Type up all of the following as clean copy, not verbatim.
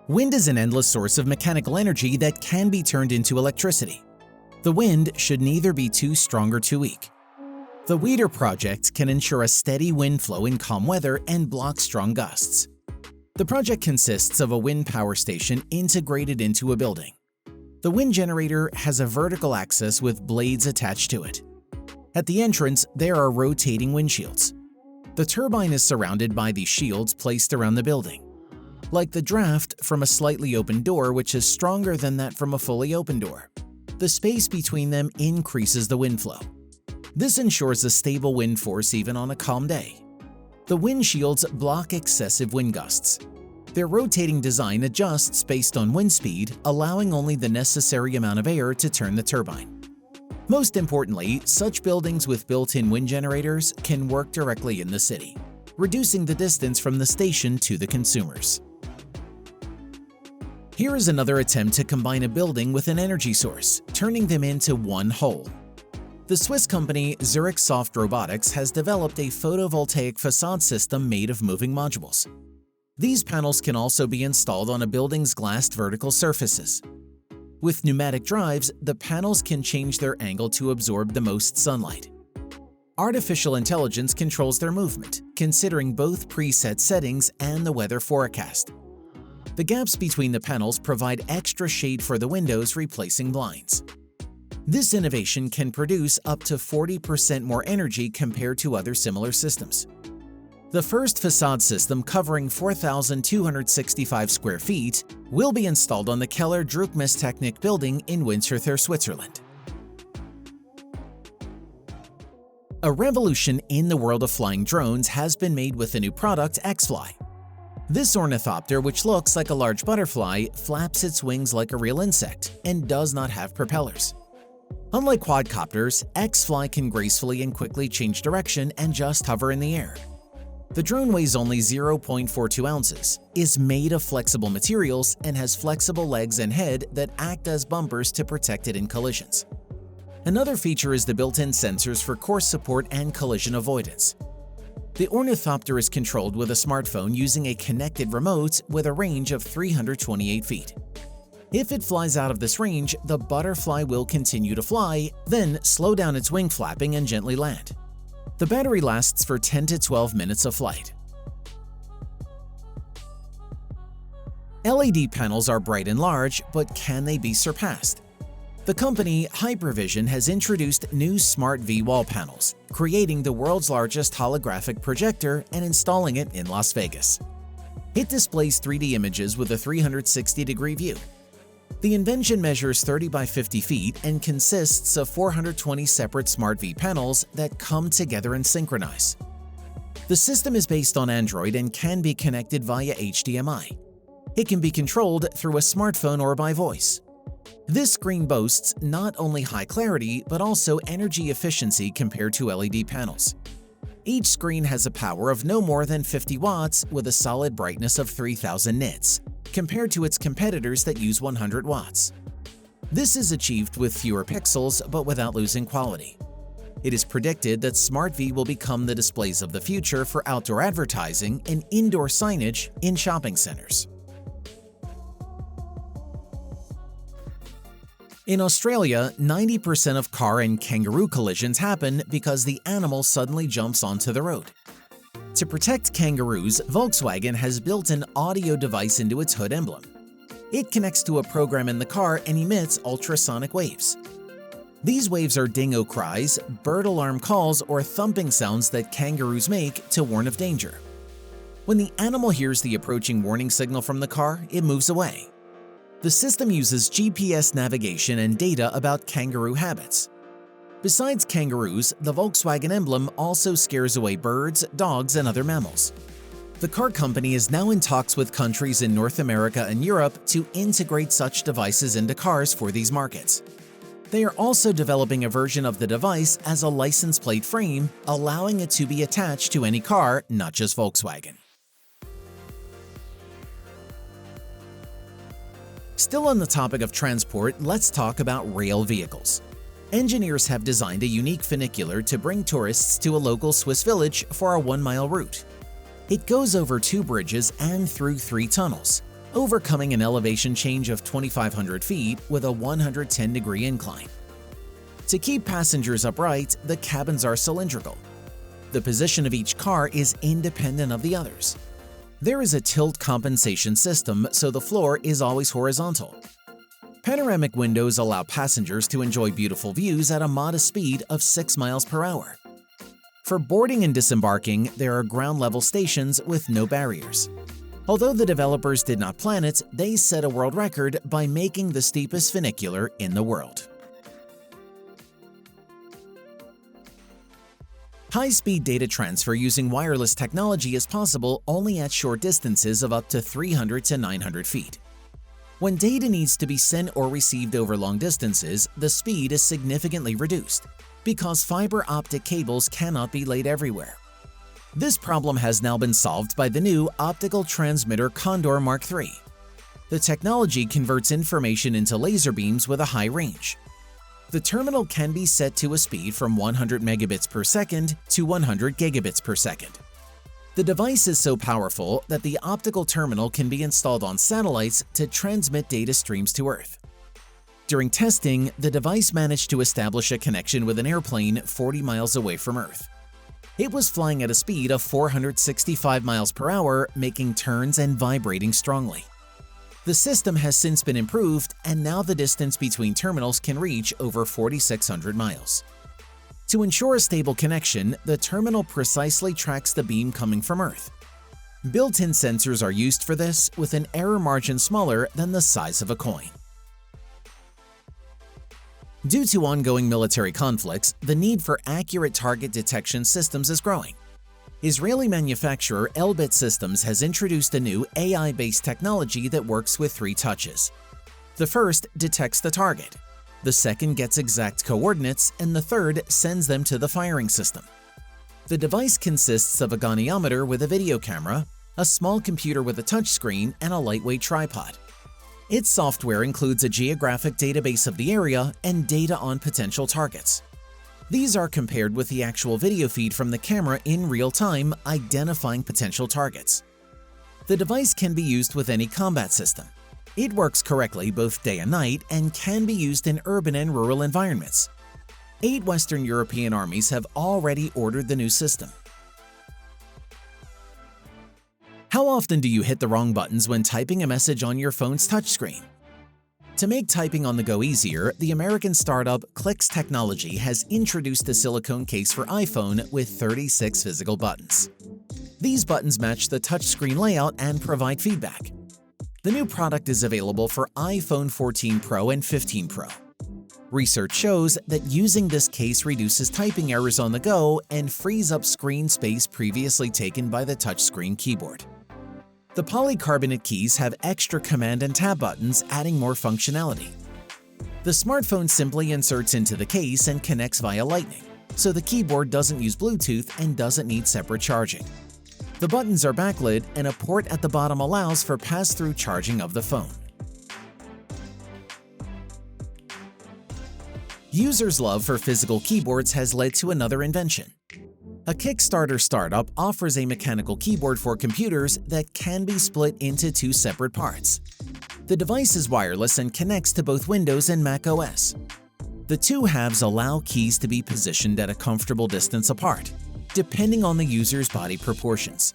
Wind is an endless source of mechanical energy that can be turned into electricity. The wind should neither be too strong or too weak. The Weer Project can ensure a steady wind flow in calm weather and block strong gusts. The project consists of a wind power station integrated into a building. The wind generator has a vertical axis with blades attached to it. At the entrance, there are rotating windshields. The turbine is surrounded by these shields placed around the building. Like the draft from a slightly open door, which is stronger than that from a fully open door, the space between them increases the wind flow. This ensures a stable wind force even on a calm day. The windshields block excessive wind gusts. Their rotating design adjusts based on wind speed, allowing only the necessary amount of air to turn the turbine. Most importantly, such buildings with built-in wind generators can work directly in the city, reducing the distance from the station to the consumers. Here is another attempt to combine a building with an energy source, turning them into one whole. The Swiss company Zurich Robotics has developed a photovoltaic facade system made of moving modules. These panels can also be installed on a building's glassed vertical surfaces. With pneumatic drives, the panels can change their angle to absorb the most sunlight. Artificial intelligence controls their movement, considering both preset settings and the weather forecast. The gaps between the panels provide extra shade for the windows, replacing blinds. This innovation can produce up to 40% more energy compared to other similar systems. The first facade system, covering 4,265 square feet, will be installed on the Keller Druckmesstechnik building in Winterthur, Switzerland. A revolution in the world of flying drones has been made with the new product Xfly. This ornithopter, which looks like a large butterfly, flaps its wings like a real insect and does not have propellers. Unlike quadcopters, Xfly can gracefully and quickly change direction and just hover in the air. The drone weighs only 0.42 ounces, is made of flexible materials, and has flexible legs and head that act as bumpers to protect it in collisions. Another feature is the built-in sensors for course support and collision avoidance. The ornithopter is controlled with a smartphone using a connected remote with a range of 328 feet. If it flies out of this range, the butterfly will continue to fly, then slow down its wing flapping and gently land. The battery lasts for 10 to 12 minutes of flight. LED panels are bright and large, but can they be surpassed? The company Hypervision has introduced new Smart V wall panels, creating the world's largest holographic projector and installing it in Las Vegas. It displays 3D images with a 360-degree view. The invention measures 30 by 50 feet and consists of 420 separate Smart V panels that come together and synchronize. The system is based on Android and can be connected via HDMI. It can be controlled through a smartphone or by voice. This screen boasts not only high clarity but also energy efficiency compared to LED panels. Each screen has a power of no more than 50 watts with a solid brightness of 3000 nits, compared to its competitors that use 100 watts. This is achieved with fewer pixels but without losing quality. It is predicted that Smart V will become the displays of the future for outdoor advertising and indoor signage in shopping centers. In Australia, 90% of car and kangaroo collisions happen because the animal suddenly jumps onto the road. To protect kangaroos, Volkswagen has built an audio device into its hood emblem. It connects to a program in the car and emits ultrasonic waves. These waves are dingo cries, bird alarm calls, or thumping sounds that kangaroos make to warn of danger. When the animal hears the approaching warning signal from the car, it moves away. The system uses GPS navigation and data about kangaroo habits. Besides kangaroos, the Volkswagen emblem also scares away birds, dogs, and other mammals. The car company is now in talks with countries in North America and Europe to integrate such devices into cars for these markets. They are also developing a version of the device as a license plate frame, allowing it to be attached to any car, not just Volkswagen. Still on the topic of transport, let's talk about rail vehicles. Engineers have designed a unique funicular to bring tourists to a local Swiss village for a 1-mile route. It goes over 2 bridges and through 3 tunnels. overcoming an elevation change of 2,500 feet with a 110-degree incline. To keep passengers upright, the cabins are cylindrical. The position of each car is independent of the others. There is a tilt compensation system, so the floor is always horizontal. Panoramic windows allow passengers to enjoy beautiful views at a modest speed of 6 miles per hour. For boarding and disembarking, there are ground-level stations with no barriers. Although the developers did not plan it, they set a world record by making the steepest funicular in the world. High-speed data transfer using wireless technology is possible only at short distances of up to 300 to 900 feet. When data needs to be sent or received over long distances, the speed is significantly reduced because fiber optic cables cannot be laid everywhere. This problem has now been solved by the new optical transmitter Condor Mark III. The technology converts information into laser beams with a high range. The terminal can be set to a speed from 100 megabits per second to 100 gigabits per second. The device is so powerful that the optical terminal can be installed on satellites to transmit data streams to Earth. During testing, the device managed to establish a connection with an airplane 40 miles away from Earth. It was flying at a speed of 465 miles per hour, making turns and vibrating strongly. The system has since been improved, and now the distance between terminals can reach over 4,600 miles. To ensure a stable connection, the terminal precisely tracks the beam coming from Earth. Built-in sensors are used for this, with an error margin smaller than the size of a coin. Due to ongoing military conflicts, the need for accurate target detection systems is growing. Israeli manufacturer Elbit Systems has introduced a new AI-based technology that works with 3 touches. The first detects the target, the second gets exact coordinates, and the third sends them to the firing system. The device consists of a goniometer with a video camera, a small computer with a touchscreen, and a lightweight tripod. Its software includes a geographic database of the area and data on potential targets. These are compared with the actual video feed from the camera in real time, identifying potential targets. The device can be used with any combat system. It works correctly both day and night and can be used in urban and rural environments. 8 Western European armies have already ordered the new system. How often do you hit the wrong buttons when typing a message on your phone's touchscreen? To make typing on the go easier, the American startup Clix Technology has introduced a silicone case for iPhone with 36 physical buttons. These buttons match the touchscreen layout and provide feedback. The new product is available for iPhone 14 Pro and 15 Pro. Research shows that using this case reduces typing errors on the go and frees up screen space previously taken by the touchscreen keyboard. The polycarbonate keys have extra command and tab buttons, adding more functionality. The smartphone simply inserts into the case and connects via Lightning, so the keyboard doesn't use Bluetooth and doesn't need separate charging. The buttons are backlit, and a port at the bottom allows for pass-through charging of the phone. Users' love for physical keyboards has led to another invention. A Kickstarter startup offers a mechanical keyboard for computers that can be split into 2 separate parts. The device is wireless and connects to both Windows and Mac OS. The 2 halves allow keys to be positioned at a comfortable distance apart, depending on the user's body proportions.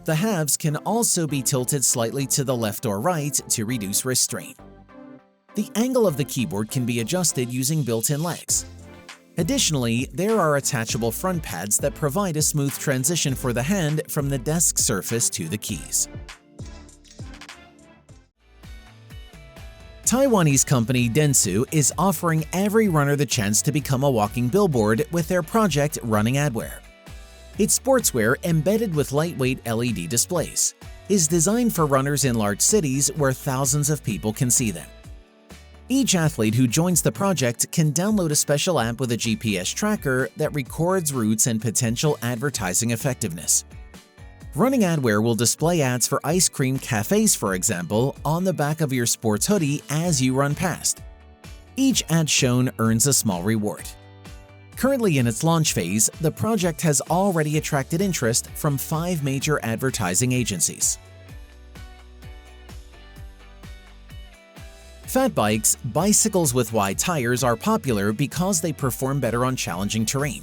The halves can also be tilted slightly to the left or right to reduce wrist strain. The angle of the keyboard can be adjusted using built-in legs. Additionally, there are attachable front pads that provide a smooth transition for the hand from the desk surface to the keys. Taiwanese company Dentsu is offering every runner the chance to become a walking billboard with their project Running Adwar. It's sportswear embedded with lightweight LED displays. Is designed for runners in large cities where thousands of people can see them. Each athlete who joins the project can download a special app with a GPS tracker that records routes and potential advertising effectiveness. Running Adwar will display ads for ice cream cafes, for example, on the back of your sports hoodie as you run past. Each ad shown earns a small reward. Currently in its launch phase, the project has already attracted interest from 5 major advertising agencies. Fat bikes, bicycles with wide tires are popular because they perform better on challenging terrain.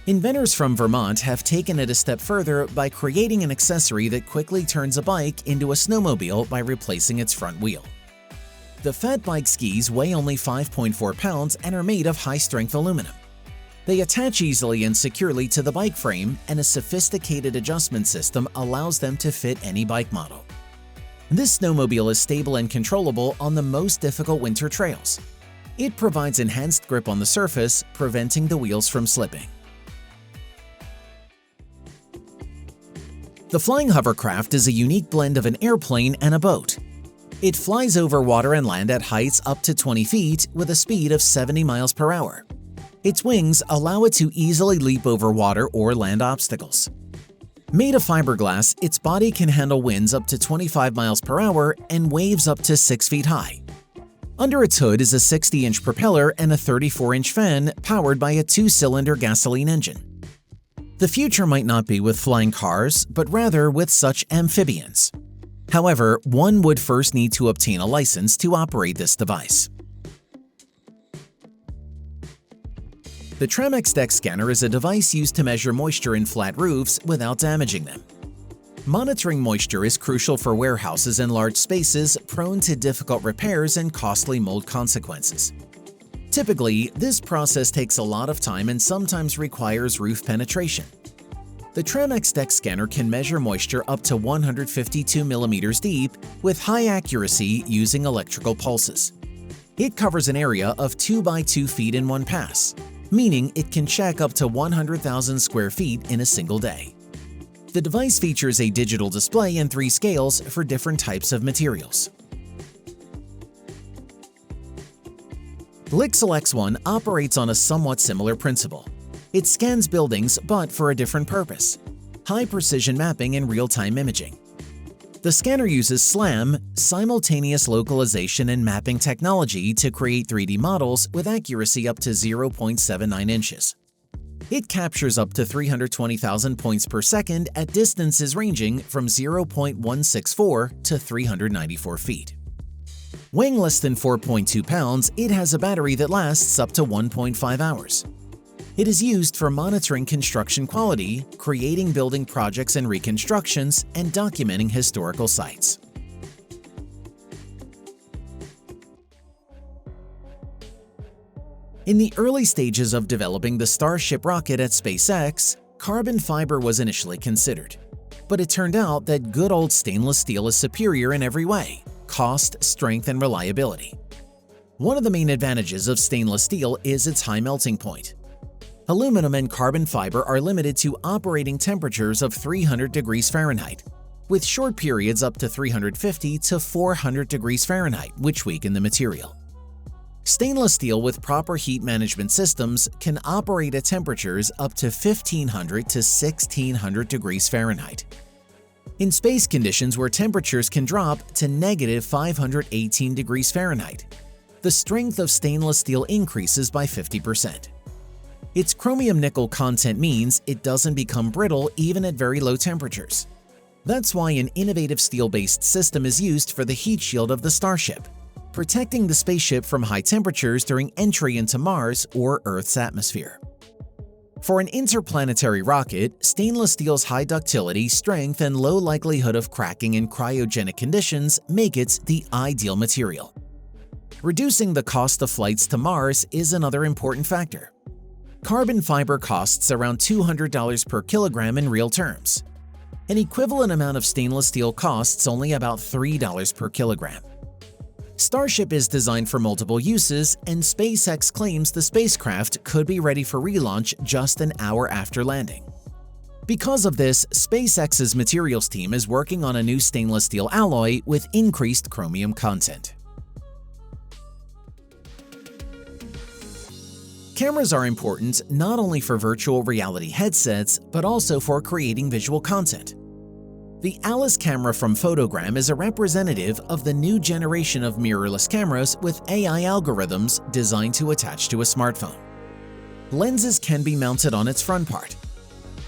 Inventors from Vermont have taken it a step further by creating an accessory that quickly turns a bike into a snowmobile by replacing its front wheel. The Fat Bike skis weigh only 5.4 pounds and are made of high-strength aluminum. They attach easily and securely to the bike frame, and a sophisticated adjustment system allows them to fit any bike model. This snowmobile is stable and controllable on the most difficult winter trails. It provides enhanced grip on the surface, preventing the wheels from slipping. The flying hovercraft is a unique blend of an airplane and a boat. It flies over water and land at heights up to 20 feet with a speed of 70 miles per hour. Its wings allow it to easily leap over water or land obstacles. Made of fiberglass, its body can handle winds up to 25 miles per hour and waves up to 6 feet high. Under its hood is a 60-inch propeller and a 34-inch fan powered by a 2-cylinder gasoline engine. The future might not be with flying cars, but rather with such amphibians. However, one would first need to obtain a license to operate this device. The Tramx Deck scanner is a device used to measure moisture in flat roofs without damaging them. Monitoring moisture is crucial for warehouses and large spaces prone to difficult repairs and costly mold consequences. Typically, this process takes a lot of time and sometimes requires roof penetration. The Tramx Deck scanner can measure moisture up to 152 millimeters deep with high accuracy using electrical pulses. It covers an area of 2 by 2 feet in one pass, meaning it can check up to 100,000 square feet in a single day. The device features a digital display and 3 scales for different types of materials. Lixel X1 operates on a somewhat similar principle. It scans buildings, but for a different purpose: high-precision mapping and real-time imaging. The scanner uses SLAM, simultaneous localization and mapping technology, to create 3D models with accuracy up to 0.79 inches. It captures up to 320,000 points per second at distances ranging from 0.164 to 394 feet. Weighing less than 4.2 pounds, it has a battery that lasts up to 1.5 hours. It is used for monitoring construction quality, creating building projects and reconstructions, and documenting historical sites. In the early stages of developing the Starship rocket at SpaceX, carbon fiber was initially considered. But it turned out that good old stainless steel is superior in every way: cost, strength, and reliability. One of the main advantages of stainless steel is its high melting point. Aluminum and carbon fiber are limited to operating temperatures of 300 degrees Fahrenheit, with short periods up to 350 to 400 degrees Fahrenheit, which weaken the material. Stainless steel with proper heat management systems can operate at temperatures up to 1500 to 1600 degrees Fahrenheit. In space conditions where temperatures can drop to -518 degrees Fahrenheit, the strength of stainless steel increases by 50%. Its chromium-nickel content means it doesn't become brittle even at very low temperatures. That's why an innovative steel-based system is used for the heat shield of the Starship, protecting the spaceship from high temperatures during entry into Mars or Earth's atmosphere. For an interplanetary rocket, stainless steel's high ductility, strength, and low likelihood of cracking in cryogenic conditions make it the ideal material. Reducing the cost of flights to Mars is another important factor. Carbon fiber costs around $200 per kilogram in real terms. An equivalent amount of stainless steel costs only about $3 per kilogram. Starship is designed for multiple uses, and SpaceX claims the spacecraft could be ready for relaunch just an hour after landing. Because of this, SpaceX's materials team is working on a new stainless steel alloy with increased chromium content. Cameras are important not only for virtual reality headsets, but also for creating visual content. The Alice camera from Photogram is a representative of the new generation of mirrorless cameras with AI algorithms designed to attach to a smartphone. Lenses can be mounted on its front part.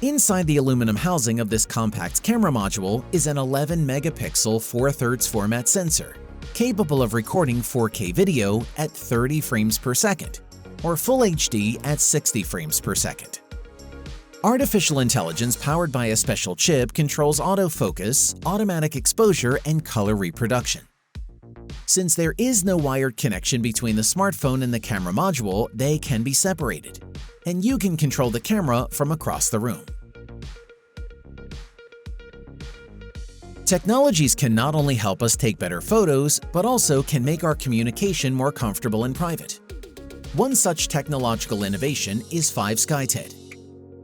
Inside the aluminum housing of this compact camera module is an 11-megapixel 4/3 format sensor, capable of recording 4K video at 30 frames per second, or Full HD at 60 frames per second. Artificial intelligence powered by a special chip controls autofocus, automatic exposure, and color reproduction. Since there is no wired connection between the smartphone and the camera module, they can be separated, and you can control the camera from across the room. Technologies can not only help us take better photos, but also can make our communication more comfortable and private. One such technological innovation is 5 SkyTed.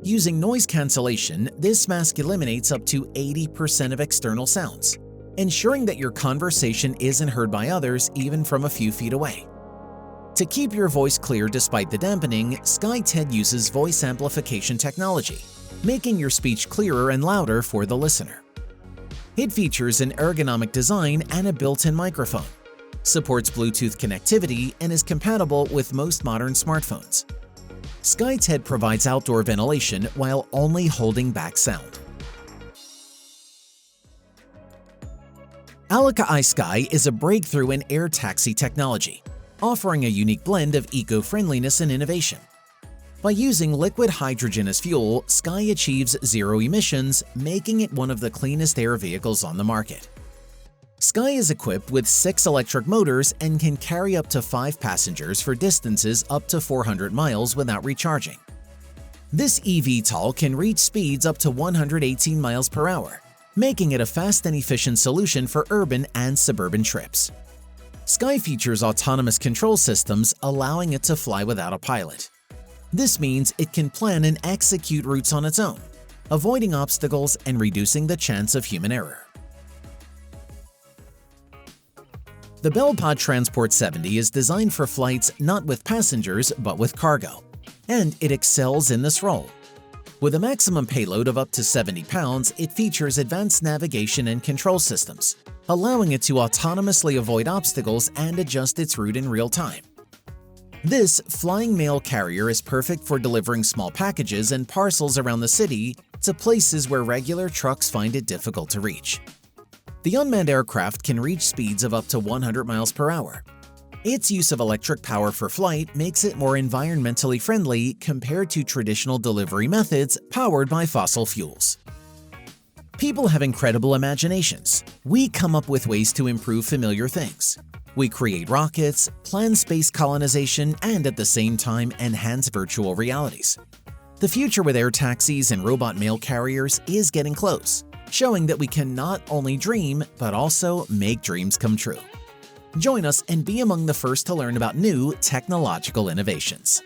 Using noise cancellation, this mask eliminates up to 80% of external sounds, ensuring that your conversation isn't heard by others even from a few feet away. To keep your voice clear despite the dampening, SkyTed uses voice amplification technology, making your speech clearer and louder for the listener. It features an ergonomic design and a built-in microphone, supports Bluetooth connectivity, and is compatible with most modern smartphones. SkyTed provides outdoor ventilation while only holding back sound. Alika iSky is a breakthrough in air taxi technology, offering a unique blend of eco-friendliness and innovation. By using liquid hydrogen as fuel, Sky achieves zero emissions, making it one of the cleanest air vehicles on the market. Sky is equipped with 6 electric motors and can carry up to 5 passengers for distances up to 400 miles without recharging. This eVTOL can reach speeds up to 118 miles per hour, making it a fast and efficient solution for urban and suburban trips. Sky features autonomous control systems, allowing it to fly without a pilot. This means it can plan and execute routes on its own, avoiding obstacles and reducing the chance of human error. The Bellpod Transport 70 is designed for flights not with passengers but with cargo, and it excels in this role. With a maximum payload of up to 70 pounds, it features advanced navigation and control systems, allowing it to autonomously avoid obstacles and adjust its route in real time. This flying mail carrier is perfect for delivering small packages and parcels around the city to places where regular trucks find it difficult to reach. The unmanned aircraft can reach speeds of up to 100 miles per hour. Its use of electric power for flight makes it more environmentally friendly compared to traditional delivery methods powered by fossil fuels. People have incredible imaginations. We come up with ways to improve familiar things. We create rockets, plan space colonization, and at the same time enhance virtual realities. The future with air taxis and robot mail carriers is getting close, showing that we can not only dream, but also make dreams come true. Join us and be among the first to learn about new technological innovations.